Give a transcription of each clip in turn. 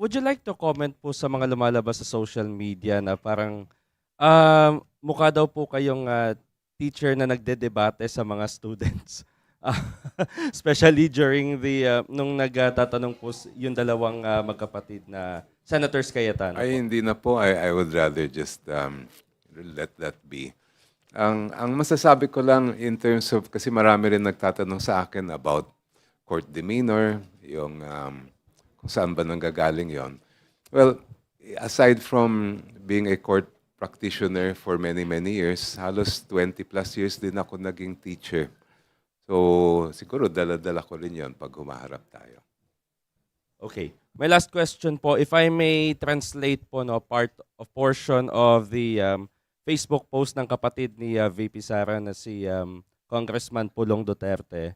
would you like to comment po sa mga lumalabas sa social media na parang mukha daw po kayong teacher na nagdedebate sa mga students? Ah, especially during nung nagtatanong po yung dalawang magkapatid na Senators Cayetano Ay, po. hindi na po. I would rather just let that be. Ang masasabi ko lang in terms of, kasi marami rin nagtatanong sa akin about court demeanor, yung kung saan ba nanggagaling yon. Well, aside from being a court practitioner for many, many years, halos 20 plus years din ako naging teacher. So, siguro dala-dala ko rin yon pag humaharap tayo. Okay. My last question po, if I may translate po no portion of the Facebook post ng kapatid ni VP Sara na si Congressman Pulong Duterte.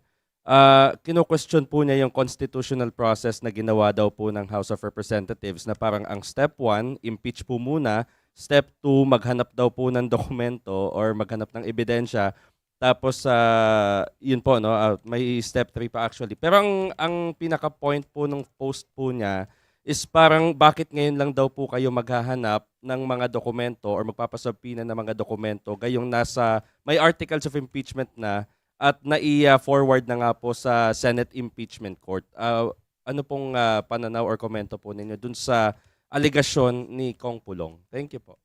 Kino-question po niya yung constitutional process na ginawa daw po ng House of Representatives na parang ang step 1, impeach po muna, step 2, maghanap daw po ng dokumento or maghanap ng ebidensya. Tapos yun po no, may step 3 pa actually. Pero ang pinaka point po nung post po niya is parang bakit ngayon lang daw po kayo maghahanap ng mga dokumento or magpapasubpina ng mga dokumento gayong nasa may articles of impeachment na at nai-forward na nga po sa Senate Impeachment Court. Ano pong pananaw or komento po ninyo dun sa alegasyon ni Kong Pulong? Thank you po.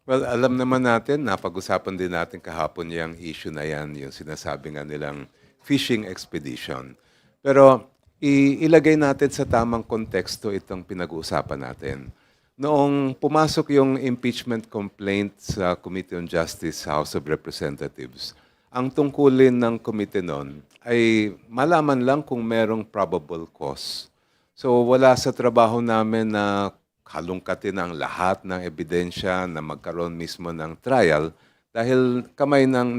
Well, alam naman natin, napag-usapan din natin kahapon yung issue na yan, yung sinasabi nga nilang fishing expedition. Pero ilagay natin sa tamang konteksto itong pinag-uusapan natin. Noong pumasok yung impeachment complaint sa Committee on Justice sa House of Representatives, ang tungkulin ng committee noon ay malaman lang kung merong probable cause. So wala sa trabaho namin na halungkatin ang lahat ng ebidensya na magkaroon mismo ng trial dahil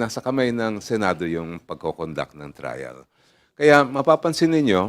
nasa kamay ng Senado yung pagkoconduct ng trial. Kaya mapapansin ninyo,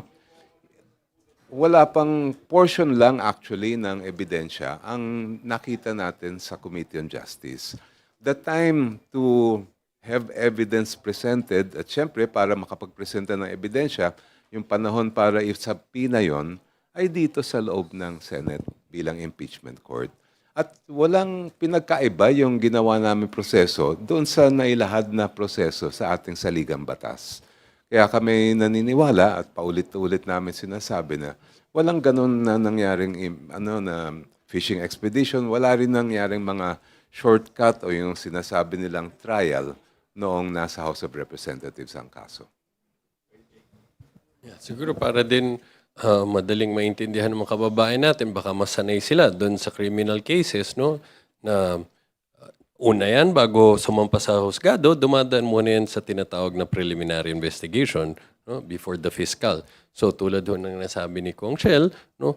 wala pang portion lang actually ng ebidensya ang nakita natin sa Committee on Justice. The time to have evidence presented, at syempre para makapagpresenta ng ebidensya, yung panahon para i-subpoena yon ay dito sa loob ng Senate bilang impeachment court. At walang pinagkaiba yung ginawa namin proseso doon sa nailahad na proseso sa ating saligang batas. Kaya kami naniniwala at paulit-ulit namin sinasabi na walang ganun na nangyaring na fishing expedition, wala rin nangyaring mga shortcut o yung sinasabi nilang trial noong nasa House of Representatives ang kaso. Yeah, siguro para din madaling maintindihan ng mga kababayan natin, baka masanay sila doon sa criminal cases, no? Na una yan, bago sumampa sa husgado, dumadaan muna yan sa tinatawag na preliminary investigation, no? Before the fiscal. So tulad ho ng nasabi ni Kong Shell, no?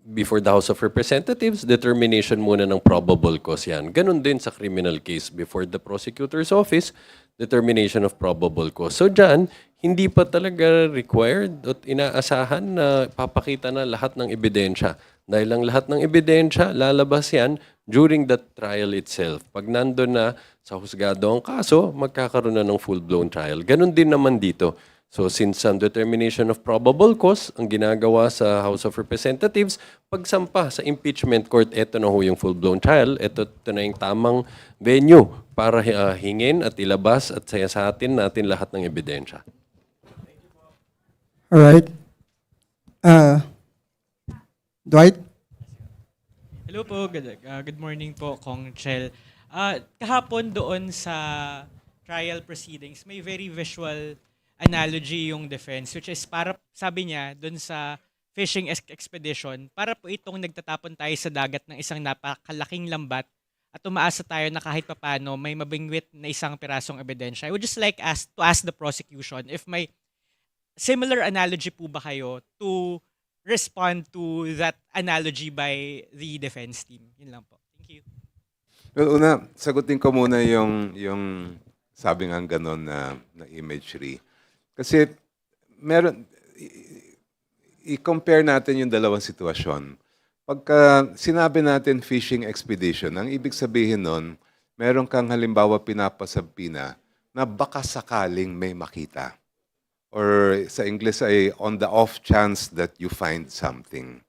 Before the House of Representatives, determination muna ng probable cause yan. Ganon din sa criminal case. Before the prosecutor's office, determination of probable cause. So dyan, hindi pa talaga required at inaasahan na papakita na lahat ng ebidensya. Dahil ang lahat ng ebidensya, lalabas yan during the trial itself. Pag nandun na sa husgado ang kaso, magkakaroon na ng full-blown trial. Ganon din naman dito. So since ang determination of probable cause ang ginagawa sa House of Representatives, pagsampa sa impeachment court, ito na ho yung full-blown trial, ito na yung tamang venue para hingin at ilabas at sayasatin natin lahat ng ebidensya. All right. Dwight? Hello po, good morning po, Kong Chel. Kahapon doon sa trial proceedings, may very visual analogy yung defense, which is para, sabi niya, doon sa fishing expedition, para po itong nagtatapon tayo sa dagat ng isang napakalaking lambat at umaasa tayo na kahit papano may mabingwit na isang pirasong ebidensya. I would just like to ask the prosecution if may similar analogy po ba kayo to respond to that analogy by the defense team? Yun lang po. Thank you. Well, una, sagutin ko muna yung sabi nga ganon na imagery. Kasi meron, i-compare natin yung dalawang sitwasyon. Pagka sinabi natin fishing expedition, ang ibig sabihin nun, meron kang halimbawa pinapasabpina na baka sakaling may makita. Or sa English ay on the off chance that you find something.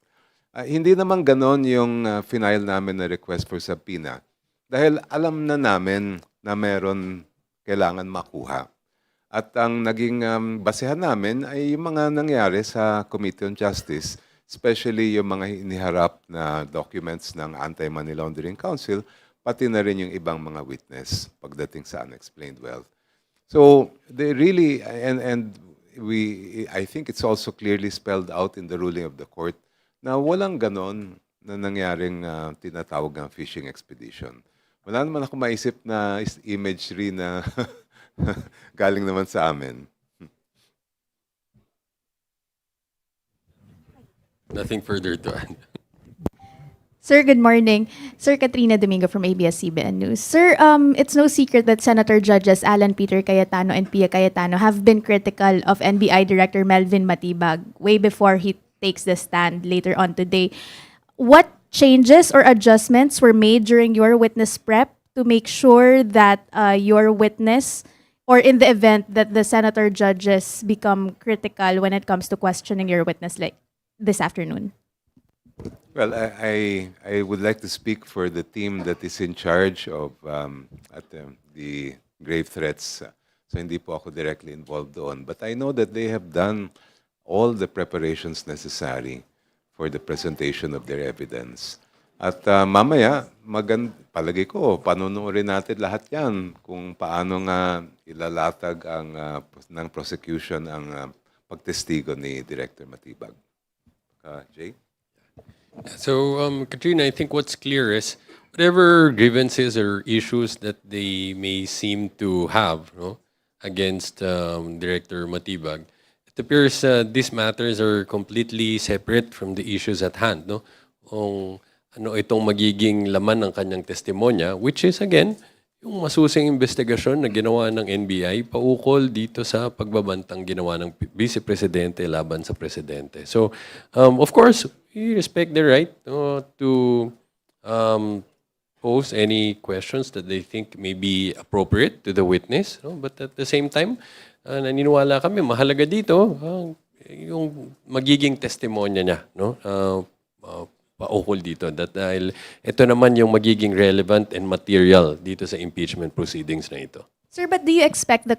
Hindi naman ganon yung final namin na request for subpoena. Dahil alam na namin na meron kailangan makuha. At ang naging basehan namin ay yung mga nangyari sa Committee on Justice, especially yung mga iniharap na documents ng Anti-Money Laundering Council, pati na rin yung ibang mga witness pagdating sa unexplained wealth. So they really, I think it's also clearly spelled out in the ruling of the court na walang ganon na nangyaring tinatawag ng fishing expedition. Wala naman ako maisip na imagery na galing naman sa amin. Nothing further to add. Sir, good morning. Sir, Katrina Domingo from ABS-CBN News. Sir, it's no secret that Senator Judges Alan Peter Cayetano and Pia Cayetano have been critical of NBI Director Melvin Matibag way before he takes the stand later on today. What changes or adjustments were made during your witness prep to make sure that your witness, or in the event that the Senator Judges become critical when it comes to questioning your witness like this afternoon? Well, I would like to speak for the team that is in charge of the grave threats. So hindi po ako directly involved doon. But I know that they have done all the preparations necessary for the presentation of their evidence. At mamaya, palagay ko, panunuorin natin lahat yan kung paano nga ilalatag ng prosecution ang pagtestigo ni Director Matibag. Jay? So, Katrina, I think what's clear is whatever grievances or issues that they may seem to have, no, against Director Matibag, it appears these matters are completely separate from the issues at hand. No? Kung ano itong magiging laman ng kanyang testimonya, which is again, yung masusing investigasyon na ginawa ng NBI paukol dito sa pagbabantang ginawa ng Vice Presidente laban sa Presidente. So, of course, we respect their right to pose any questions that they think may be appropriate to the witness. No? But at the same time, naniniwala kami, mahalaga dito yung magiging testimonya niya. No? Paukol dito. Dahil ito naman yung magiging relevant and material dito sa impeachment proceedings na ito. Sir, but do you expect the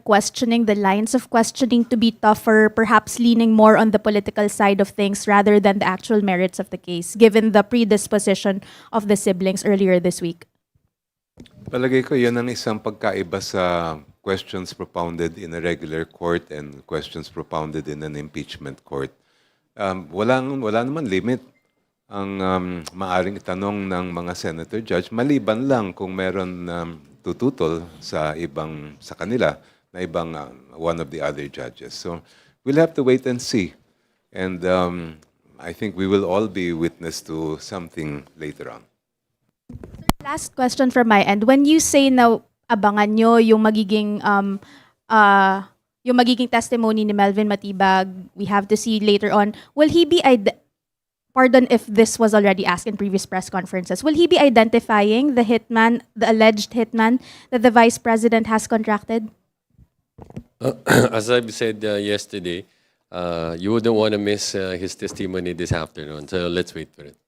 lines of questioning to be tougher, perhaps leaning more on the political side of things rather than the actual merits of the case, given the predisposition of the siblings earlier this week? Palagay ko yun ang isang pagkaiba sa questions propounded in a regular court and questions propounded in an impeachment court. Wala naman limit ang maaring itanong ng mga senator judge, maliban lang kung meron tututol sa kanila na ibang one of the other judges. So we'll have to wait and see. And I think we will all be witness to something later on. Last question from my end. When you say na abangan nyo yung magiging testimony ni Melvin Matibag, we have to see later on, will he be pardon if this was already asked in previous press conferences, will he be identifying the hitman, the alleged hitman that the Vice President has contracted? As I've said yesterday, you wouldn't want to miss his testimony this afternoon. So let's wait for it.